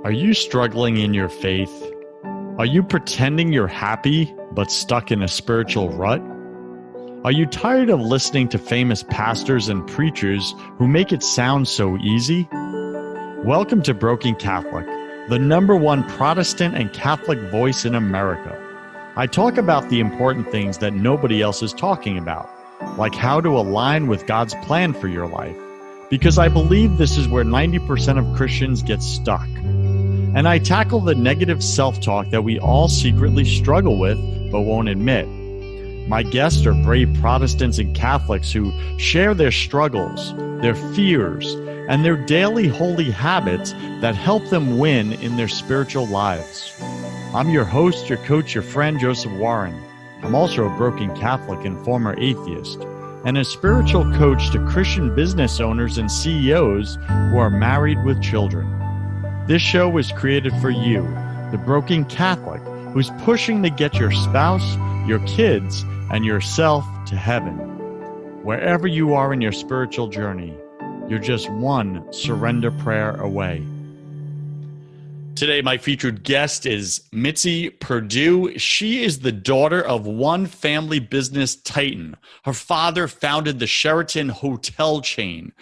Are you struggling in your faith? Are you pretending you're happy but stuck in a spiritual rut? Are you tired of listening to famous pastors and preachers who make it sound so easy? Welcome to Broken Catholic, the #1 Protestant and Catholic voice in America. I talk about the important things that nobody else is talking about, like how to align with God's plan for your life, because I believe this is where 90% of Christians get stuck. And I tackle the negative self-talk that we all secretly struggle with but won't admit. My guests are brave Protestants and Catholics who share their struggles, their fears, and their daily holy habits that help them win in their spiritual lives. I'm your host, your coach, your friend, Joseph Warren. I'm also a broken Catholic and former atheist, and a spiritual coach to Christian business owners and CEOs who are married with children. This show was created for you, the broken Catholic who's pushing to get your spouse, your kids, and yourself to heaven. Wherever you are in your spiritual journey, you're just one surrender prayer away. Today, my featured guest is Mitzi Perdue. She is the daughter of one family business titan. Her father founded the Sheraton hotel chain,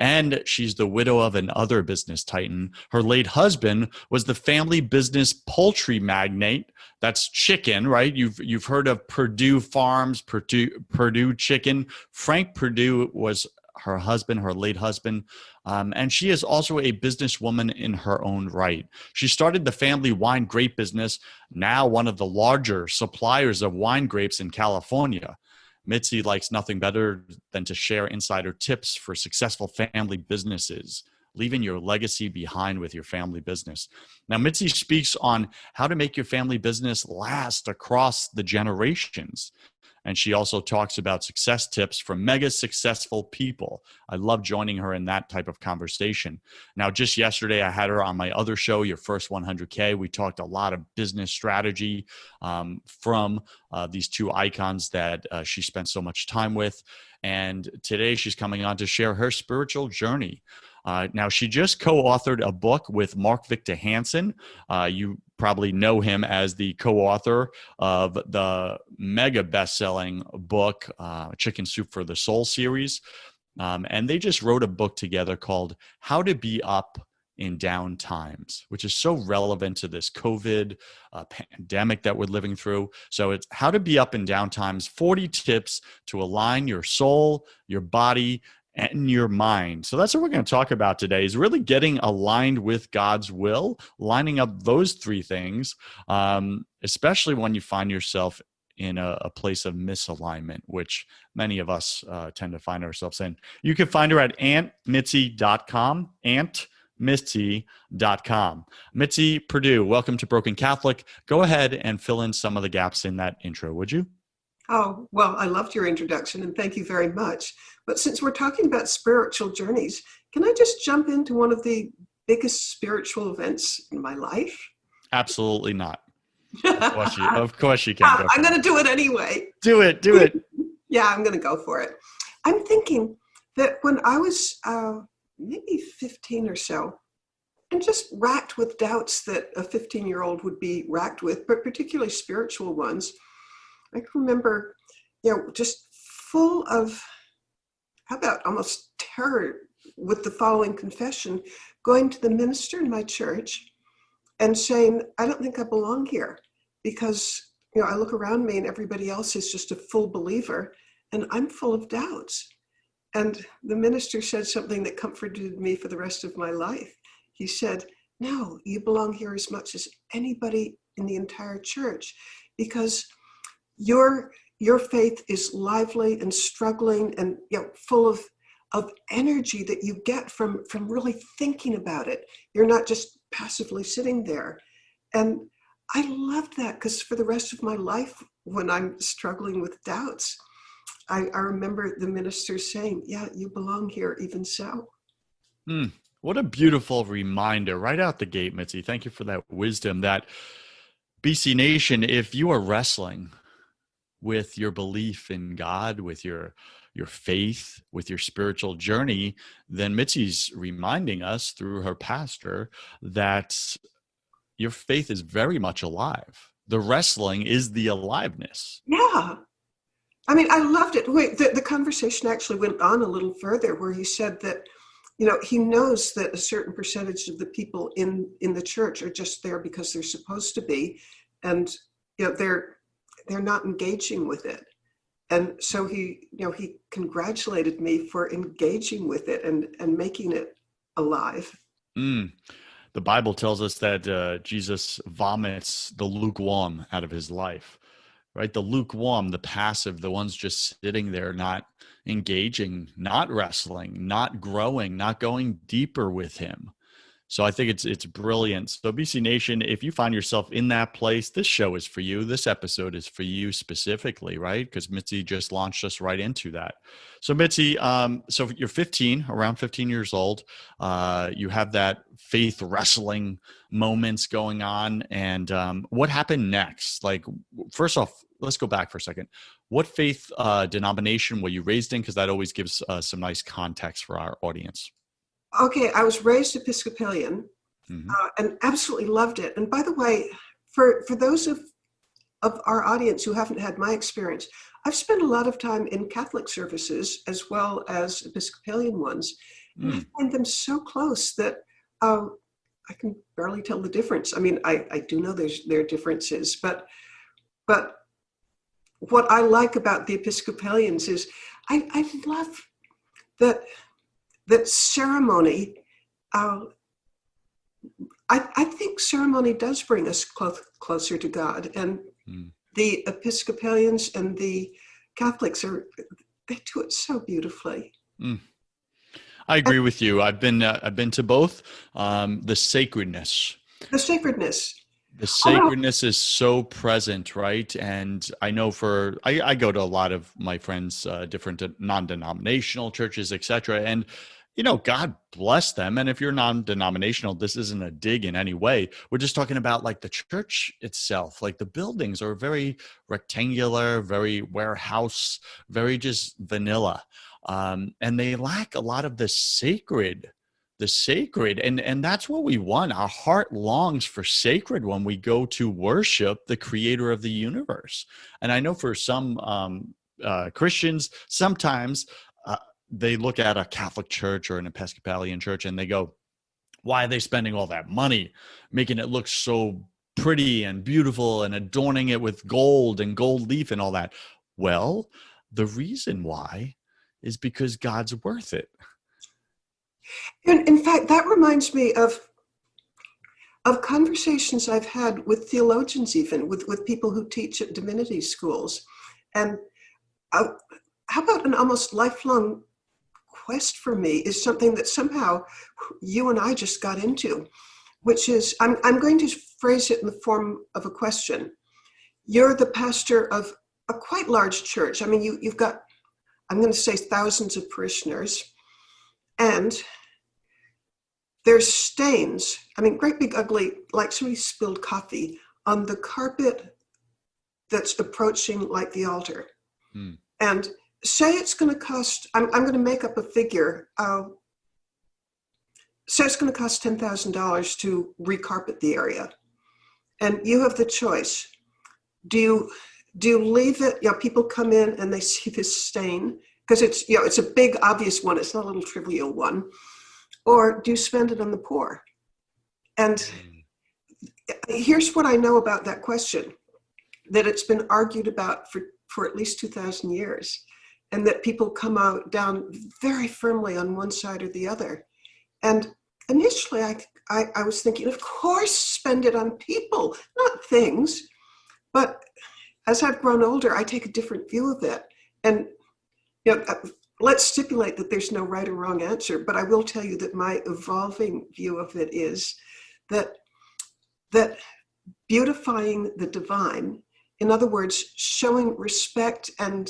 and she's the widow of another business titan. Her late husband was the family business poultry magnate. That's chicken, right? You've heard of Perdue Farms, Perdue Chicken. Frank Perdue was her husband, her late husband. And she is also a businesswoman in her own right. She started the family wine grape business, now one of the larger suppliers of wine grapes in California. Mitzi likes nothing better than to share insider tips for successful family businesses, leaving your legacy behind with your family business. Now, Mitzi speaks on how to make your family business last across the generations. And she also talks about success tips from mega successful people. I love joining her in that type of conversation. Now, just yesterday, I had her on my other show, Your First 100K. We talked a lot of business strategy from these two icons that she spent so much time with. And today she's coming on to share her spiritual journey. Now, she just co-authored a book with Mark Victor Hansen. You probably know him as the co-author of the mega best-selling book, Chicken Soup for the Soul series. And they just wrote a book together called How to Be Up in Down Times, which is so relevant to this COVID pandemic that we're living through. So it's How to Be Up in Down Times, 40 tips to align your soul, your body, and your mind. So that's what we're going to talk about today, is really getting aligned with God's will, lining up those three things, especially when you find yourself in a place of misalignment, which many of us tend to find ourselves in. You can find her at auntmitzi.com, auntmitzi.com. Mitzi Perdue, welcome to Broken Catholic. Go ahead and fill in some of the gaps in that intro, would you? Oh, well, I loved your introduction and thank you very much. But since we're talking about spiritual journeys, can I just jump into one of the biggest spiritual events in my life? Absolutely not. Of course you can. I'm going to do it anyway. Do it. Yeah, I'm going to go for it. I'm thinking that when I was maybe 15 or so, and just racked with doubts that a 15-year-old would be racked with, but particularly spiritual ones, I can remember, just full of, how about almost terror with the following confession, going to the minister in my church and saying, I don't think I belong here because, I look around me and everybody else is just a full believer and I'm full of doubts. And the minister said something that comforted me for the rest of my life. He said, no, you belong here as much as anybody in the entire church because your faith is lively and struggling and full of energy that you get from really thinking about it. You're not just passively sitting there. And I loved that because for the rest of my life, when I'm struggling with doubts, I remember the minister saying, yeah, you belong here even so. What a beautiful reminder right out the gate, Mitzi. Thank you for that wisdom. That BC Nation, if you are wrestling with your belief in God, with your your faith, with your spiritual journey, then Mitzi's reminding us through her pastor that your faith is very much alive. The wrestling is the aliveness. Yeah. I mean, I loved it. Wait, the conversation actually went on a little further where he said that, he knows that a certain percentage of the people in the church are just there because they're supposed to be. And, they're not engaging with it. And so he congratulated me for engaging with it and making it alive. Mm. The Bible tells us that Jesus vomits the lukewarm out of his life, right? The lukewarm, the passive, the ones just sitting there, not engaging, not wrestling, not growing, not going deeper with him. So I think it's brilliant. So BC Nation, if you find yourself in that place, this show is for you. This episode is for you specifically, right? Because Mitzi just launched us right into that. So Mitzi, so you're 15, around 15 years old. You have that faith wrestling moments going on. And what happened next? Like, first off, let's go back for a second. What faith denomination were you raised in? Because that always gives some nice context for our audience. Okay, I was raised Episcopalian and absolutely loved it. And by the way, for those of our audience who haven't had my experience, I've spent a lot of time in Catholic services as well as Episcopalian ones. And I find them so close that I can barely tell the difference. I mean, I do know there are differences, but what I like about the Episcopalians is I love that ceremony. I think ceremony does bring us closer to God, and the Episcopalians and the Catholics they do it so beautifully. I agree with you. I've been to both. The sacredness. The sacredness is so present, right? And I know I go to a lot of my friends, different non-denominational churches, etc. And God bless them. And if you're non-denominational, this isn't a dig in any way. We're just talking about like the church itself. Like the buildings are very rectangular, very warehouse, very just vanilla. And they lack a lot of the sacred. And that's what we want. Our heart longs for sacred when we go to worship the creator of the universe. And I know for some Christians, sometimes they look at a Catholic church or an Episcopalian church and they go, why are they spending all that money, making it look so pretty and beautiful and adorning it with gold and gold leaf and all that? Well, the reason why is because God's worth it. And in fact, that reminds me of conversations I've had with theologians, even with people who teach at divinity schools. And how about an almost lifelong quest for me is something that somehow you and I just got into, which is, I'm going to phrase it in the form of a question. You're the pastor of a quite large church. I mean, you've got, I'm going to say thousands of parishioners, and there's stains, I mean, great big ugly, like somebody spilled coffee on the carpet that's approaching like the altar. And say it's going to cost, I'm going to make up a figure, say it's going to cost $10,000 to recarpet the area. And you have the choice. Do you leave it, people come in and they see this stain, because it's, it's a big, obvious one, it's not a little trivial one, or do you spend it on the poor? And here's what I know about that question, that it's been argued about for at least 2,000 years, and that people come out down very firmly on one side or the other. And initially I was thinking, of course, spend it on people, not things. But as I've grown older, I take a different view of it. And let's stipulate that there's no right or wrong answer, but I will tell you that my evolving view of it is that beautifying the divine, in other words, showing respect and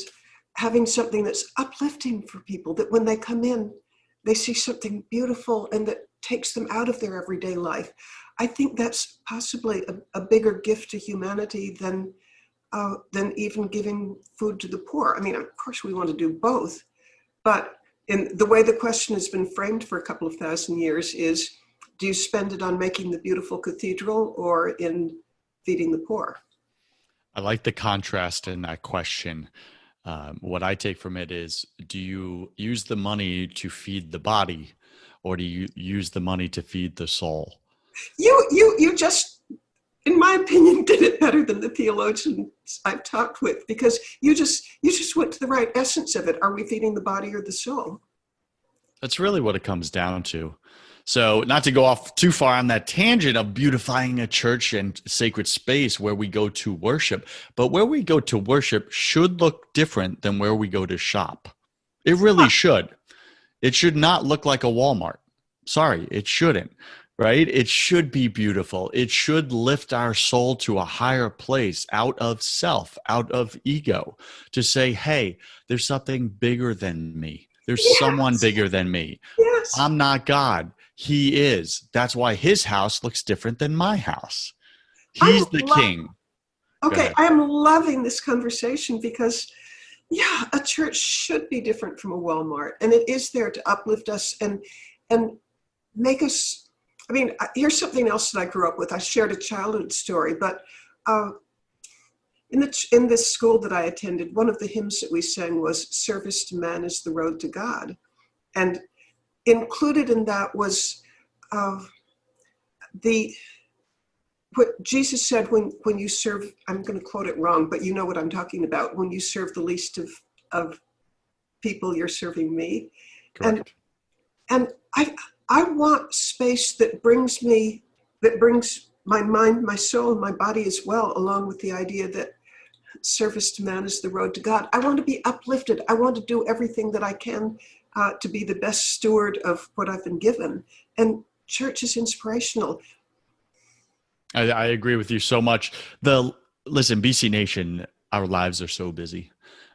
having something that's uplifting for people, that when they come in, they see something beautiful and that takes them out of their everyday life. I think that's possibly a bigger gift to humanity than even giving food to the poor. I mean, of course, we want to do both, But in the way the question has been framed for a couple of thousand years is, do you spend it on making the beautiful cathedral or in feeding the poor? I like the contrast in that question. What I take from it is, do you use the money to feed the body, or do you use the money to feed the soul? You just, in my opinion, did it better than the theologians I've talked with, because you just went to the right essence of it. Are we feeding the body or the soul? That's really what it comes down to. So, not to go off too far on that tangent of beautifying a church and sacred space where we go to worship, but where we go to worship should look different than where we go to shop. It really should. It should not look like a Walmart. Sorry, it shouldn't, right? It should be beautiful. It should lift our soul to a higher place, out of self, out of ego, to say, hey, there's something bigger than me. There's someone bigger than me. Yes. I'm not God. He is. That's why his house looks different than my house. He's the king. Okay, I am loving this conversation because, yeah, a church should be different from a Walmart, and it is there to uplift us and make us. I mean, here's something else that I grew up with. I shared a childhood story, but in this school that I attended, one of the hymns that we sang was "Service to Man is the Road to God," and included in that was what Jesus said when you serve. I'm going to quote it wrong, but you know what I'm talking about. When you serve the least of people, you're serving me. Correct. And I want space that brings my mind, my soul, and my body as well, along with the idea that service to man is the road to God. I want to be uplifted. I want to do everything that I can to be the best steward of what I've been given. And church is inspirational. I agree with you so much. Listen, BC Nation, our lives are so busy.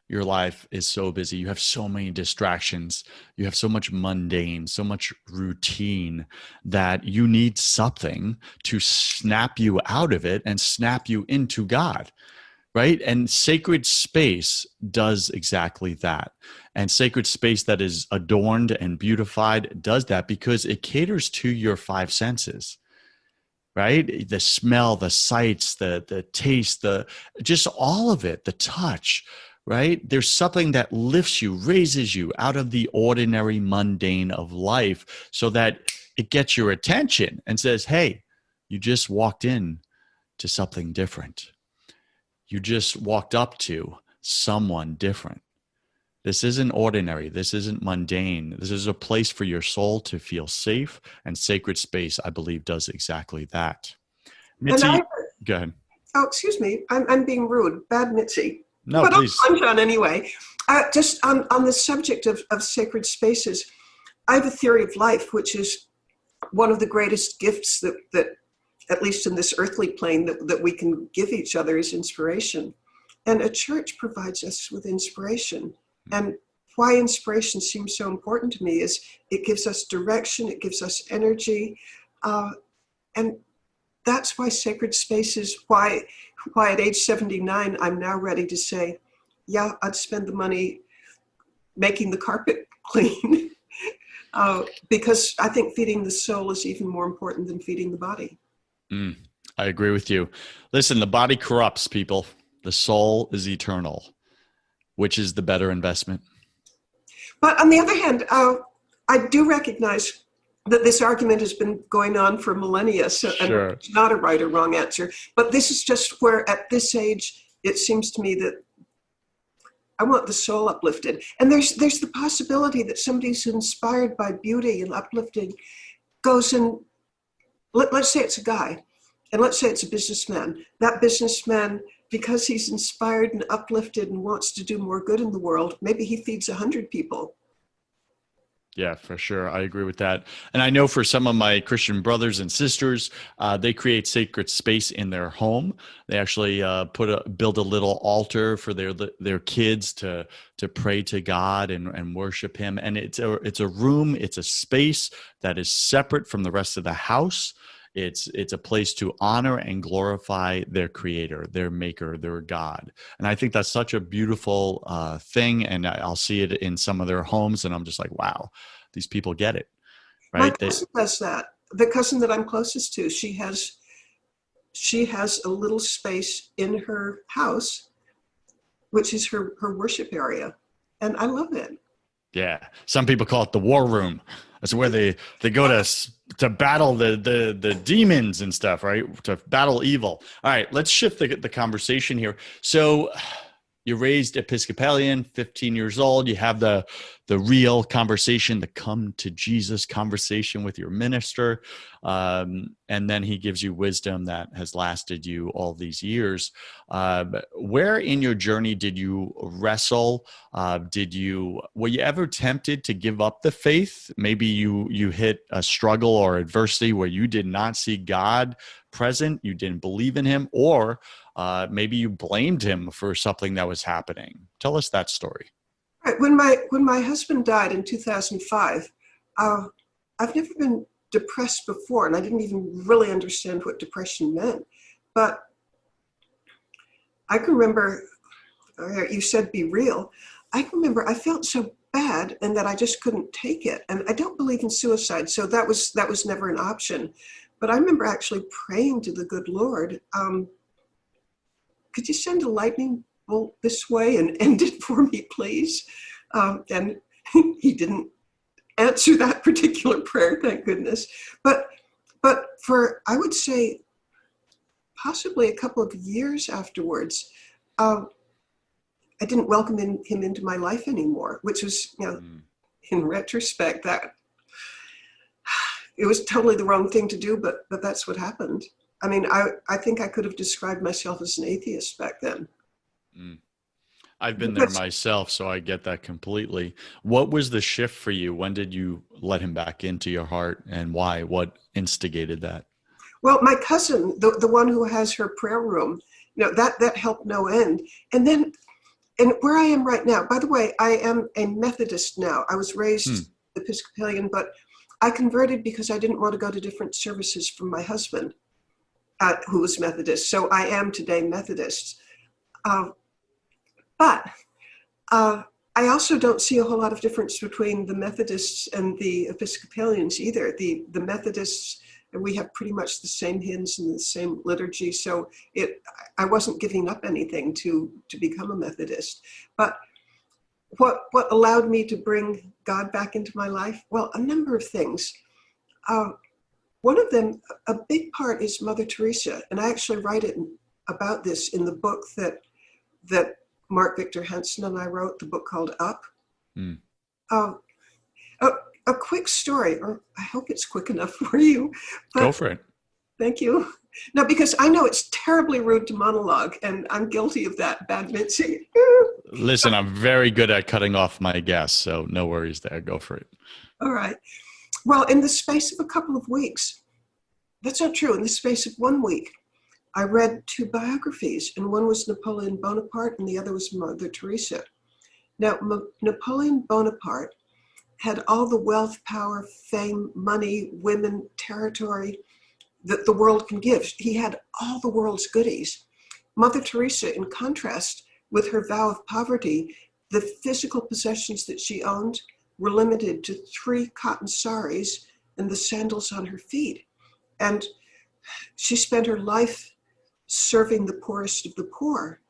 Your life is so busy. You have so many distractions. You have so much mundane, so much routine that you need something to snap you out of it and snap you into God, right? And sacred space does exactly that. And sacred space that is adorned and beautified does that because it caters to your five senses. Right? The smell, the sights, the taste, just all of it, the touch, right? There's something that lifts you, raises you out of the ordinary mundane of life so that it gets your attention and says, hey, you just walked in to something different. You just walked up to someone different. This isn't ordinary. This isn't mundane. This is a place for your soul to feel safe, and sacred space, I believe, does exactly that. Mitzi, go ahead. Oh, excuse me. I'm being rude. Bad Mitzi. No, but please. I'm done anyway. Just on the subject of sacred spaces, I have a theory of life, which is one of the greatest gifts that at least in this earthly plane, that we can give each other is inspiration. And a church provides us with inspiration. And why inspiration seems so important to me is it gives us direction, it gives us energy, and that's why sacred spaces, why at age 79, I'm now ready to say, yeah, I'd spend the money making the carpet clean, because I think feeding the soul is even more important than feeding the body. I agree with you. Listen, the body corrupts, people. The soul is eternal. Which is the better investment? But on the other hand, I do recognize that this argument has been going on for millennia, so Sure. And it's not a right or wrong answer. But this is just where, at this age, it seems to me that I want the soul uplifted. And there's the possibility that somebody who's inspired by beauty and uplifting goes and, let's say it's a guy, and let's say it's a businessman. That businessman, because he's inspired and uplifted and wants to do more good in the world, maybe he feeds 100 people. Yeah, for sure. I agree with that. And I know for some of my Christian brothers and sisters, they create sacred space in their home. They actually build a little altar for their kids to pray to God and worship Him. And it's a room, it's a space that is separate from the rest of the house. It's a place to honor and glorify their creator, their maker, their God. And I think that's such a beautiful thing. And I'll see it in some of their homes, and I'm just like, wow, these people get it, My right? cousin does that. The cousin that I'm closest to, she has a little space in her house, which is her worship area. And I love it. Yeah, some people call it the war room. That's where they go to battle the demons and stuff, right? To battle evil. All right, let's shift the conversation here. So you're raised Episcopalian, 15 years old. You have the real conversation, the come to Jesus conversation with your minister. And then he gives you wisdom that has lasted you all these years. Where in your journey did you wrestle? Were you ever tempted to give up the faith? Maybe you hit a struggle or adversity where you did not see God present, you didn't believe in him, or maybe you blamed him for something that was happening. Tell us that story. Right. When my husband died in 2005, I've never been depressed before, and I didn't even really understand what depression meant. But I can remember, you said be real. I can remember I felt so bad and that I just couldn't take it. And I don't believe in suicide, so that was never an option. But I remember actually praying to the good Lord, could you send a lightning bolt this way and end it for me, please? And he didn't answer that particular prayer, thank goodness. But for, I would say, possibly a couple of years afterwards, I didn't welcome him into my life anymore, which was, in retrospect, that it was totally the wrong thing to do, but that's what happened. I mean, I think I could have described myself as an atheist back then. I've been there myself, so I get that completely. What was the shift for you? When did you let him back into your heart, and why? What instigated that? Well, my cousin, the one who has her prayer room, that helped no end. And then, and where I am right now, by the way, I am a Methodist now. I was raised Episcopalian, but I converted because I didn't want to go to different services from my husband, who was Methodist. So I am today Methodist. But I also don't see a whole lot of difference between the Methodists and the Episcopalians either. The Methodists, we have pretty much the same hymns and the same liturgy. So I wasn't giving up anything to become a Methodist. But what allowed me to bring God back into my life? Well, a number of things. One of them, a big part, is Mother Teresa. And I actually write about this in the book that Mark Victor Hansen and I wrote, the book called Up. A quick story, or I hope it's quick enough for you. Go for it. Thank you. No, because I know it's terribly rude to monologue, and I'm guilty of that, bad Mitzi. Listen, I'm very good at cutting off my guests, so no worries there. Go for it. All right. Well, in the space of a couple of weeks, that's not true. In the space of 1 week, I read 2 biographies, and one was Napoleon Bonaparte and the other was Mother Teresa. Now, Napoleon Bonaparte had all the wealth, power, fame, money, women, territory that the world can give. He had all the world's goodies. Mother Teresa, in contrast, with her vow of poverty, the physical possessions that she owned were limited to 3 cotton saris and the sandals on her feet. And she spent her life serving the poorest of the poor.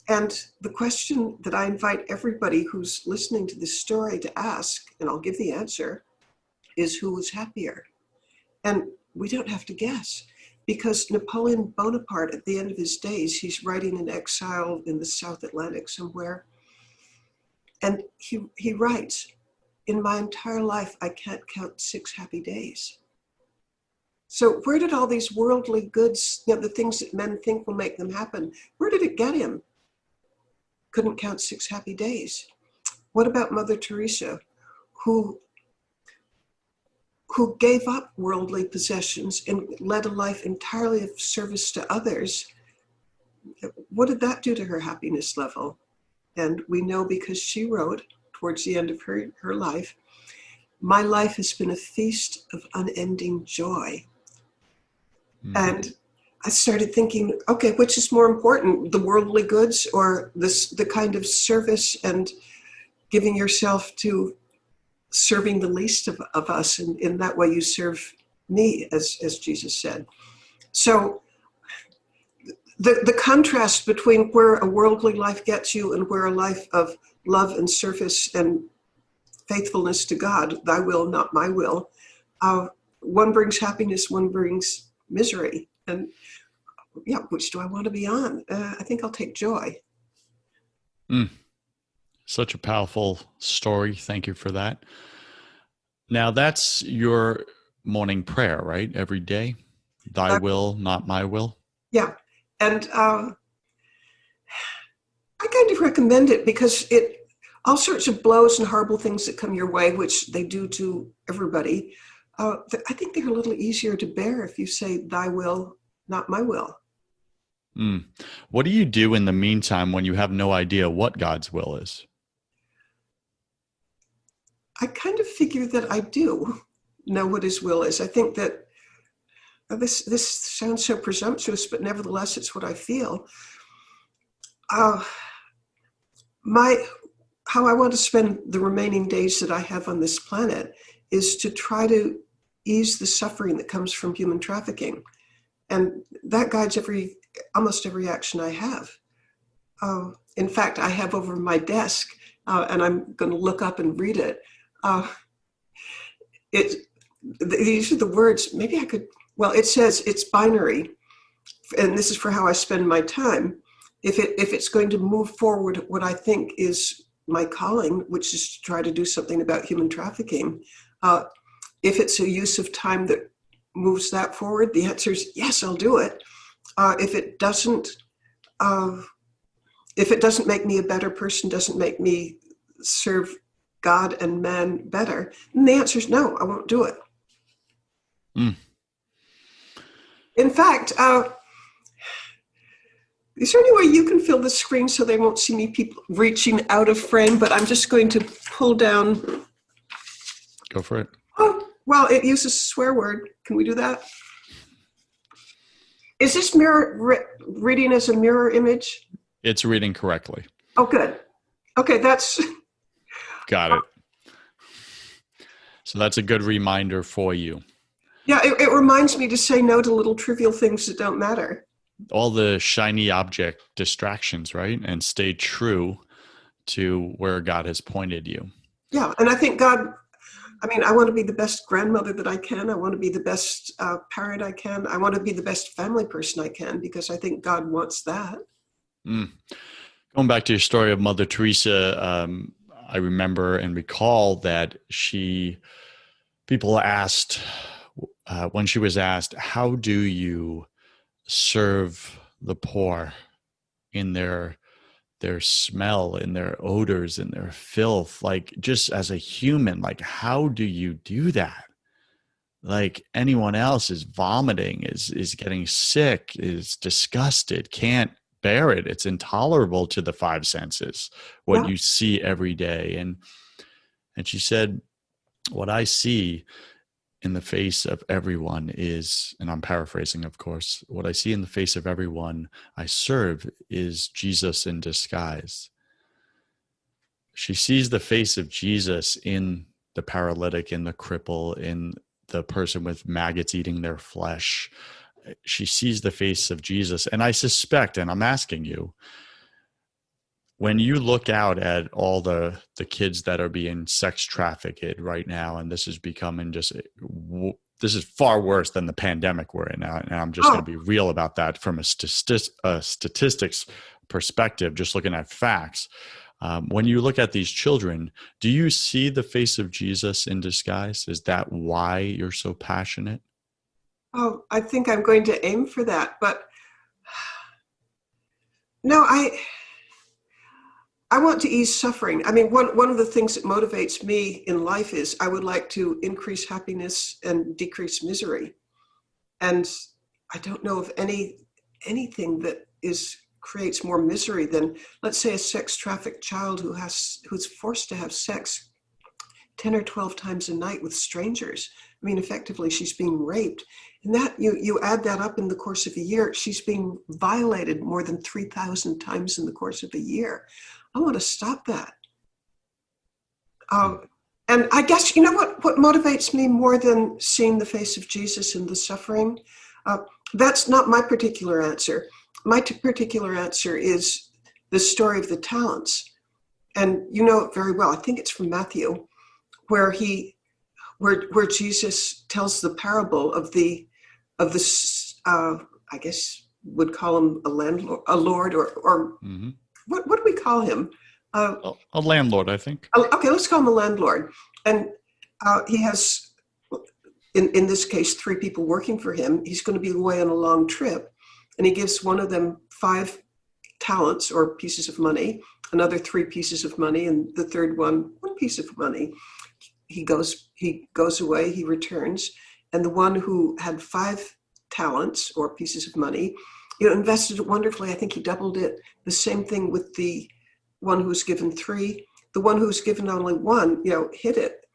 And the question that I invite everybody who's listening to this story to ask, and I'll give the answer, is who was happier? And we don't have to guess, because Napoleon Bonaparte, at the end of his days, he's writing in exile in the South Atlantic somewhere. And he writes, in my entire life, I can't count 6 happy days. So where did all these worldly goods, the things that men think will make them happen, where did it get him? Couldn't count 6 happy days. What about Mother Teresa, who gave up worldly possessions and led a life entirely of service to others? What did that do to her happiness level? And we know, because she wrote towards the end of her life, my life has been a feast of unending joy. And I started thinking, okay, which is more important, the worldly goods or the kind of service and giving yourself to serving the least of us, and in that way you serve me, as Jesus said. So the contrast between where a worldly life gets you and where a life of love and service and faithfulness to God, thy will, not my will, one brings happiness, one brings misery. And yeah, which do I want to be on? I think I'll take joy. Such a powerful story. Thank you for that. Now, that's your morning prayer, right? Every day. Thy will, not my will. Yeah. And I kind of recommend it because all sorts of blows and horrible things that come your way, which they do to everybody, I think they're a little easier to bear if you say, thy will, not my will. What do you do in the meantime when you have no idea what God's will is? I kind of figure that I do know what his will is. I think that this sounds so presumptuous, but nevertheless, it's what I feel. How I want to spend the remaining days that I have on this planet is to try to ease the suffering that comes from human trafficking. And that guides almost every action I have. In fact, I have over my desk, and I'm going to look up and read it. These are the words, maybe I could, well, it says it's binary. And this is for how I spend my time. If it's going to move forward what I think is my calling, which is to try to do something about human trafficking, if it's a use of time that moves that forward, the answer is yes, I'll do it. If it doesn't make me a better person, doesn't make me serve God and man better, then the answer is no, I won't do it. In fact, is there any way you can fill the screen so they won't see me people reaching out of frame? But I'm just going to pull down. Go for it. Oh, well, it uses a swear word. Can we do that? Is this reading as a mirror image? It's reading correctly. Oh, good. Okay, that's... Got it. So that's a good reminder for you. Yeah, it reminds me to say no to little trivial things that don't matter. All the shiny object distractions, right? And stay true to where God has pointed you. Yeah, and I think God, I want to be the best grandmother that I can. I want to be the best parent I can. I want to be the best family person I can because I think God wants that. Going back to your story of Mother Teresa, I remember and recall that people asked, when she was asked, how do you serve the poor in their smell, in their odors, in their filth, like just as a human, like how do you do that? Like anyone else is vomiting, is getting sick, is disgusted, can't bear it. It's intolerable to the five senses, what you see every day. And she said, what I see in the face of everyone is, and I'm paraphrasing, of course, what I see in the face of everyone I serve is Jesus in disguise. She sees the face of Jesus in the paralytic, in the cripple, in the person with maggots eating their flesh. She sees the face of Jesus. And I suspect, and I'm asking you, when you look out at all the kids that are being sex trafficked right now, and this is becoming this is far worse than the pandemic we're in now, and I'm just going to be real about that from a statistics perspective, just looking at facts. When you look at these children, do you see the face of Jesus in disguise? Is that why you're so passionate? Oh, I think I'm going to aim for that, but no, I want to ease suffering. One of the things that motivates me in life is I would like to increase happiness and decrease misery. And I don't know of anything that creates more misery than, let's say, a sex trafficked child who's forced to have sex 10 or 12 times a night with strangers. Effectively, she's being raped. And that you add that up in the course of a year, she's being violated more than 3,000 times in the course of a year. I want to stop that. And I guess, you know what motivates me more than seeing the face of Jesus in the suffering? That's not my particular answer. My particular answer is the story of the talents. And you know it very well. I think it's from Matthew, where Jesus tells the parable of the I guess would call him a landlord, a lord, or Mm-hmm. what do we call him? A landlord, I think. Okay, let's call him a landlord. And he has, in this case, 3 people working for him. He's going to be away on a long trip, and he gives one of them 5 talents or pieces of money, another 3 pieces of money, and the third one piece of money. He goes away, he returns, and the one who had 5 talents or pieces of money, invested it wonderfully. I think he doubled it. The same thing with the one who was given 3. The one who was given only 1, hid it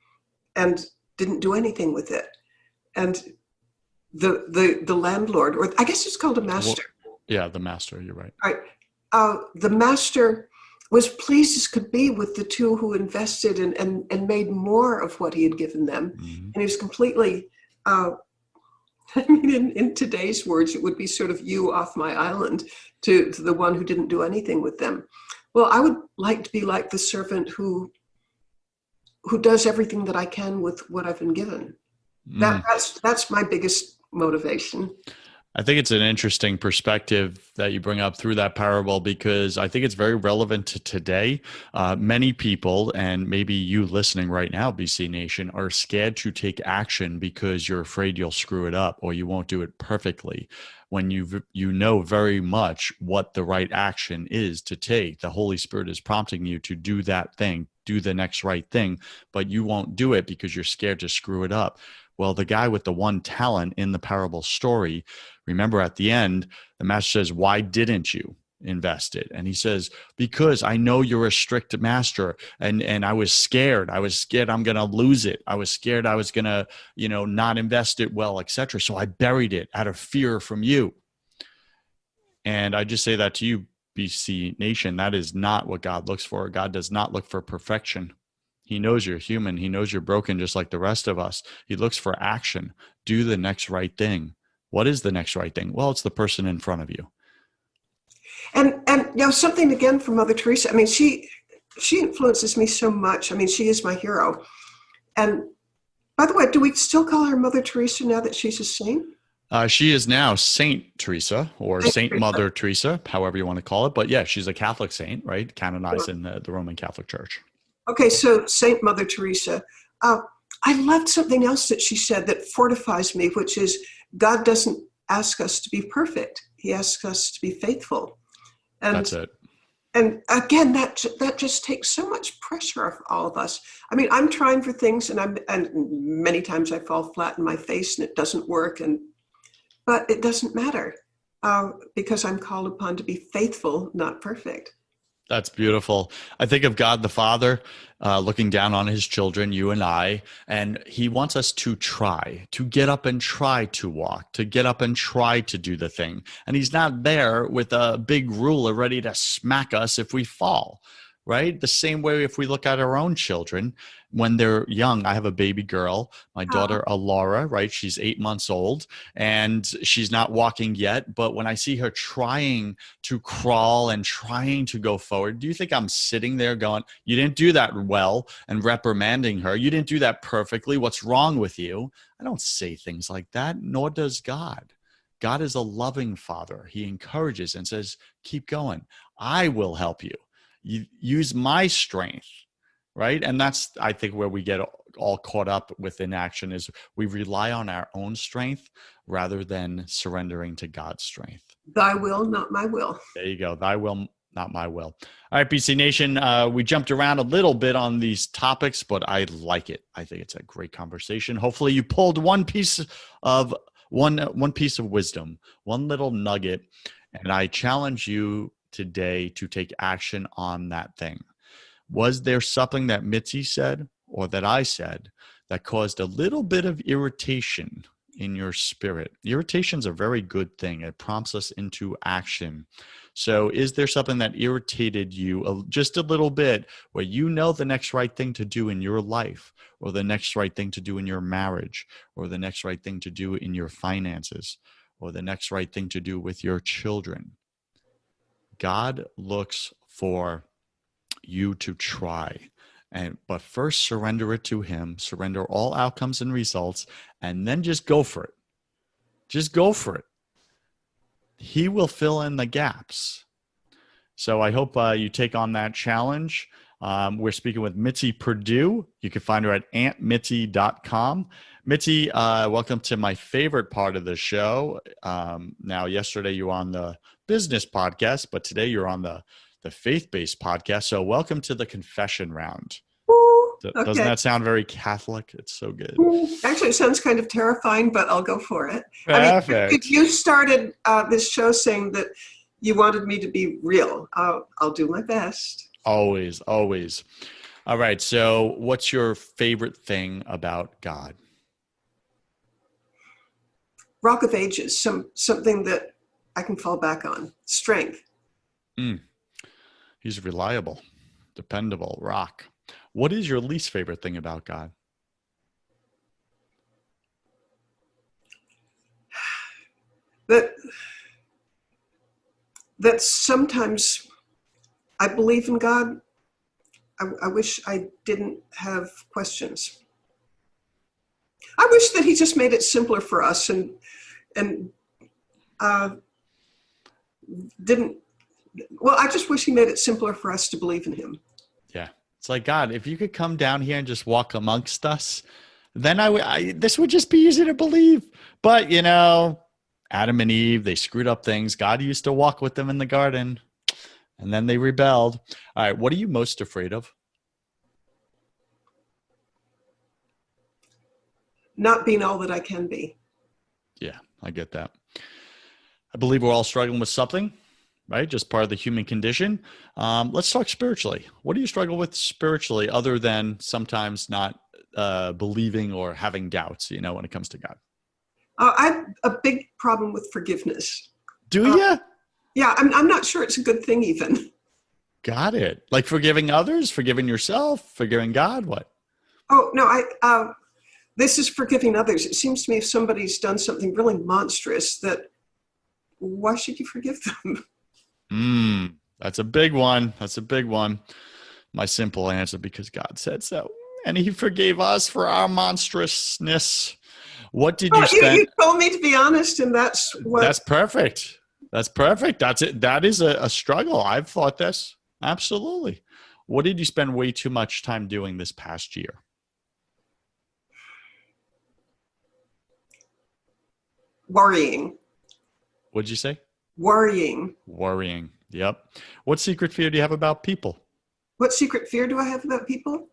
and didn't do anything with it. And the landlord, or I guess it's called a master. Well, yeah, the master. You're right. Right. The master was pleased as could be with the 2 who invested and made more of what he had given them. Mm-hmm. And he was completely, in today's words, it would be sort of you off my island to the one who didn't do anything with them. Well, I would like to be like the servant who does everything that I can with what I've been given. That's my biggest motivation. I think it's an interesting perspective that you bring up through that parable, because I think it's very relevant to today. Many people, and maybe you listening right now, BC Nation, are scared to take action because you're afraid you'll screw it up or you won't do it perfectly. When you know very much what the right action is to take, the Holy Spirit is prompting you to do that thing, do the next right thing, but you won't do it because you're scared to screw it up. Well, the guy with the 1 talent in the parable story, remember at the end, the master says, "Why didn't you invest it?" And he says, "Because I know you're a strict master, and I was scared. I was scared I'm going to lose it. I was scared I was going to, not invest it well, etc. So I buried it out of fear from you." And I just say that to you, BC Nation, that is not what God looks for. God does not look for perfection. He knows you're human. He knows you're broken just like the rest of us. He looks for action. Do the next right thing. What is the next right thing? Well, it's the person in front of you. And something again from Mother Teresa. I mean, she influences me so much. I mean, she is my hero. And by the way, do we still call her Mother Teresa now that she's a saint? She is now Saint Teresa, or Saint Mother Teresa, however you want to call it. But yeah, she's a Catholic saint, right? Canonized in the Roman Catholic Church. Okay, so Saint Mother Teresa. I loved something else that she said that fortifies me, which is God doesn't ask us to be perfect. He asks us to be faithful. And that's it. And again, that just takes so much pressure off all of us. I mean, I'm trying for things, and many times I fall flat in my face and it doesn't work. But it doesn't matter because I'm called upon to be faithful, not perfect. That's beautiful. I think of God the Father looking down on his children, you and I, and he wants us to try, to get up and try to walk, to get up and try to do the thing. And he's not there with a big ruler ready to smack us if we fall, right? The same way if we look at our own children, when they're young. I have a baby girl, my daughter, Laura, right? She's 8 months old and she's not walking yet. But when I see her trying to crawl and trying to go forward, do you think I'm sitting there going, "You didn't do that well," and reprimanding her? "You didn't do that perfectly. What's wrong with you?" I don't say things like that, nor does God. God is a loving Father. He encourages and says, "Keep going. I will help you. You use my strength." Right. And that's, I think, where we get all caught up with inaction is we rely on our own strength rather than surrendering to God's strength. Thy will, not my will. There you go. Thy will, not my will. All right, BC Nation, we jumped around a little bit on these topics, but I like it. I think it's a great conversation. Hopefully you pulled one piece of wisdom, one little nugget, and I challenge you today to take action on that thing. Was there something that Mitzi said or that I said that caused a little bit of irritation in your spirit. Irritation's a very good thing. It prompts us into action. So is there something that irritated you just a little bit where you know the next right thing to do in your life, or the next right thing to do in your marriage, or the next right thing to do in your finances, or the next right thing to do with your children? God looks for you to try. But first surrender it to him, surrender all outcomes and results, and then just go for it. Just go for it. He will fill in the gaps. So I hope you take on that challenge. We're speaking with Mitzi Perdue. You can find her at auntmitzi.com. Mitzi, welcome to my favorite part of the show. Now, yesterday you were on the business podcast, but today you're on the faith-based podcast. So welcome to the confession round. Ooh, okay. Doesn't that sound very Catholic? It's so good. Actually, it sounds kind of terrifying, but I'll go for it. Perfect. I mean, you started this show saying that you wanted me to be real. I'll do my best. Always, always. All right. So what's your favorite thing about God? Rock of Ages, something that I can fall back on. Strength. He's reliable, dependable, rock. What is your least favorite thing about God? That sometimes I believe in God. I wish I didn't have questions. I wish that he just made it simpler for us and didn't. Well, I just wish he made it simpler for us to believe in him. Yeah. It's like, God, if you could come down here and just walk amongst us, then this would just be easy to believe. But, Adam and Eve, they screwed up things. God used to walk with them in the garden, and then they rebelled. All right. What are you most afraid of? Not being all that I can be. Yeah, I get that. I believe we're all struggling with something, right? Just part of the human condition. Let's talk spiritually. What do you struggle with spiritually other than sometimes not believing or having doubts, when it comes to God? I have a big problem with forgiveness. Do you? Yeah, I'm not sure it's a good thing even. Got it. Like forgiving others, forgiving yourself, forgiving God, what? Oh, no, this is forgiving others. It seems to me if somebody's done something really monstrous, why should you forgive them? That's a big one. That's a big one. My simple answer, because God said so. And he forgave us for our monstrousness. What did you spend? You told me to be honest, and that's what. That's perfect. That's perfect. That's it. That is a struggle. I've thought this. Absolutely. What did you spend way too much time doing this past year? Worrying. What'd you say? Worrying. Worrying. Yep. What secret fear do you have about people? What secret fear do I have about people?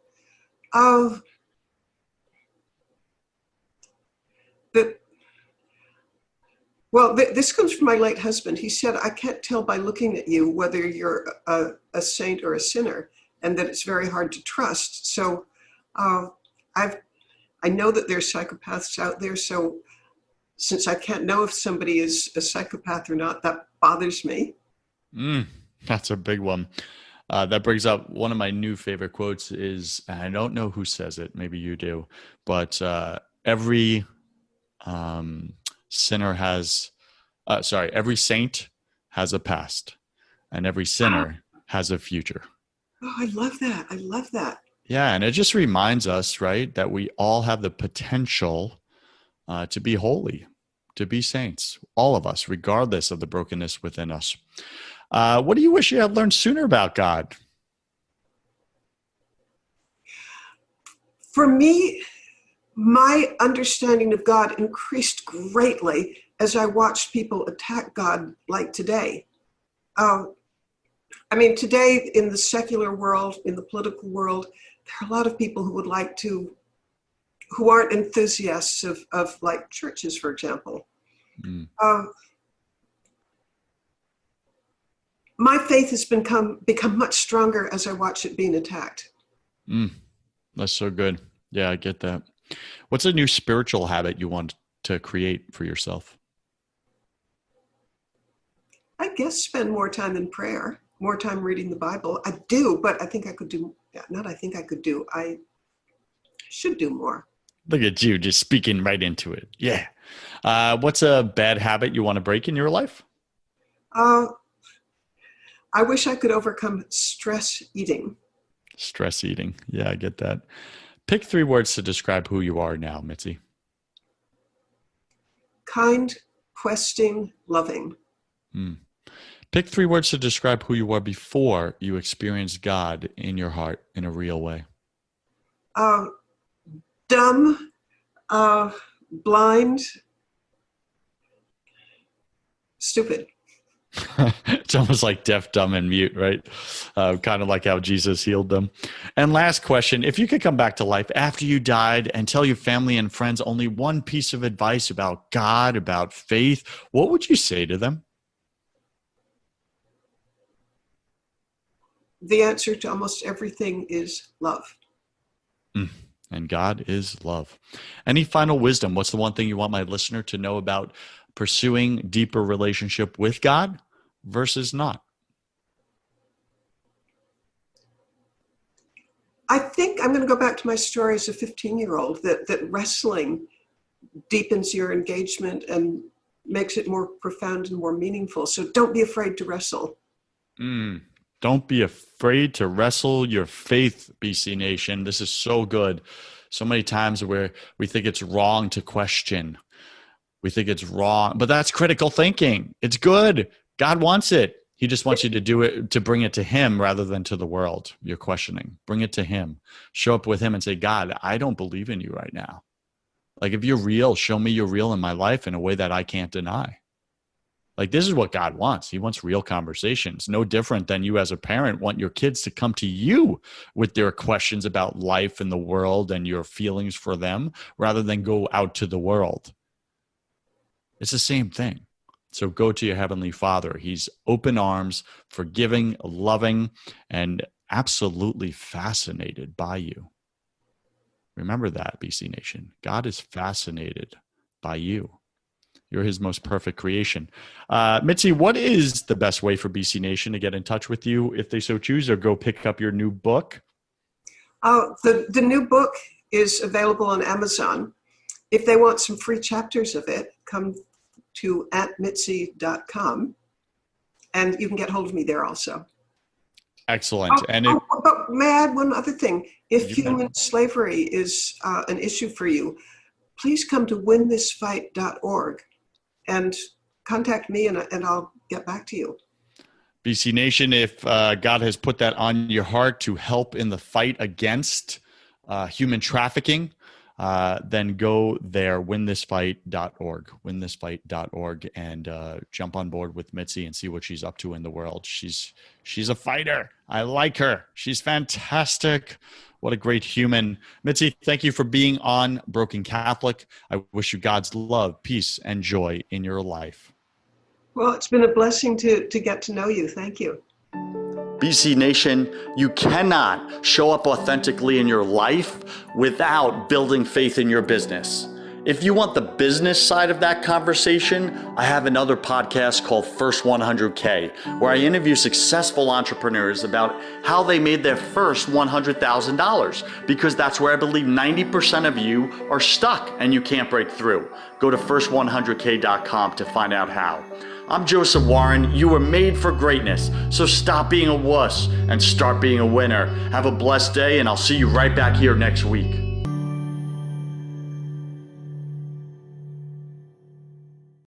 This comes from my late husband. He said, I can't tell by looking at you whether you're a saint or a sinner, and that it's very hard to trust. So I know that there's psychopaths out there. So since I can't know if somebody is a psychopath or not, that bothers me. That's a big one. That brings up one of my new favorite quotes is, and I don't know who says it, maybe you do, but every every saint has a past, and every sinner has a future. Oh, I love that. I love that. Yeah, and it just reminds us, right, that we all have the potential to be holy, to be saints, all of us, regardless of the brokenness within us. What do you wish you had learned sooner about God? For me, my understanding of God increased greatly as I watched people attack God like today. Today in the secular world, in the political world, there are a lot of people who aren't enthusiasts of like churches, for example. My faith has become much stronger as I watch it being attacked. That's so good. Yeah, I get that. What's a new spiritual habit you want to create for yourself? I guess spend more time in prayer, more time reading the Bible. I do, but I think I could do, not I think I could do, I should do more. Look at you just speaking right into it. Yeah. What's a bad habit you want to break in your life? I wish I could overcome stress eating. Stress eating. Yeah, I get that. Pick 3 words to describe who you are now, Mitzi. Kind, questing, loving. Pick 3 words to describe who you were before you experienced God in your heart in a real way. Dumb, blind, stupid. It's almost like deaf, dumb, and mute, right? Kind of like how Jesus healed them. And last question, if you could come back to life after you died and tell your family and friends only one piece of advice about God, about faith, what would you say to them? The answer to almost everything is love. And God is love. Any final wisdom? What's the one thing you want my listener to know about pursuing deeper relationship with God versus not? I think I'm going to go back to my story as a 15-year-old, that wrestling deepens your engagement and makes it more profound and more meaningful. So don't be afraid to wrestle. Don't be afraid to wrestle your faith, BC Nation. This is so good. So many times where we think it's wrong to question. We think it's wrong, but that's critical thinking. It's good. God wants it. He just wants you to do it, to bring it to him rather than to the world. You're questioning. Bring it to him. Show up with him and say, God, I don't believe in you right now. Like, if you're real, show me you're real in my life in a way that I can't deny. Like, this is what God wants. He wants real conversations. No different than you as a parent want your kids to come to you with their questions about life and the world and your feelings for them rather than go out to the world. It's the same thing. So go to your Heavenly Father. He's open arms, forgiving, loving, and absolutely fascinated by you. Remember that, BC Nation. God is fascinated by you. You're his most perfect creation. Mitzi, what is the best way for BC Nation to get in touch with you if they so choose, or go pick up your new book? The new book is available on Amazon. If they want some free chapters of it, come to auntmitzi.com, and you can get hold of me there also. Excellent. But may I add one other thing? If human slavery is an issue for you, please come to winthisfight.org and contact me, and I'll get back to you. BC Nation, if God has put that on your heart to help in the fight against human trafficking, then go there, winthisfight.org, winthisfight.org, and jump on board with Mitzi and see what she's up to in the world. She's a fighter. I like her. She's fantastic. What a great human. Mitzi, thank you for being on Broken Catholic. I wish you God's love, peace, and joy in your life. Well, it's been a blessing to get to know you. Thank you. BC Nation, you cannot show up authentically in your life without building faith in your business. If you want the business side of that conversation, I have another podcast called First 100K, where I interview successful entrepreneurs about how they made their first $100,000, because that's where I believe 90% of you are stuck and you can't break through. Go to first100k.com to find out how. I'm Joseph Warren. You were made for greatness, so stop being a wuss and start being a winner. Have a blessed day, and I'll see you right back here next week.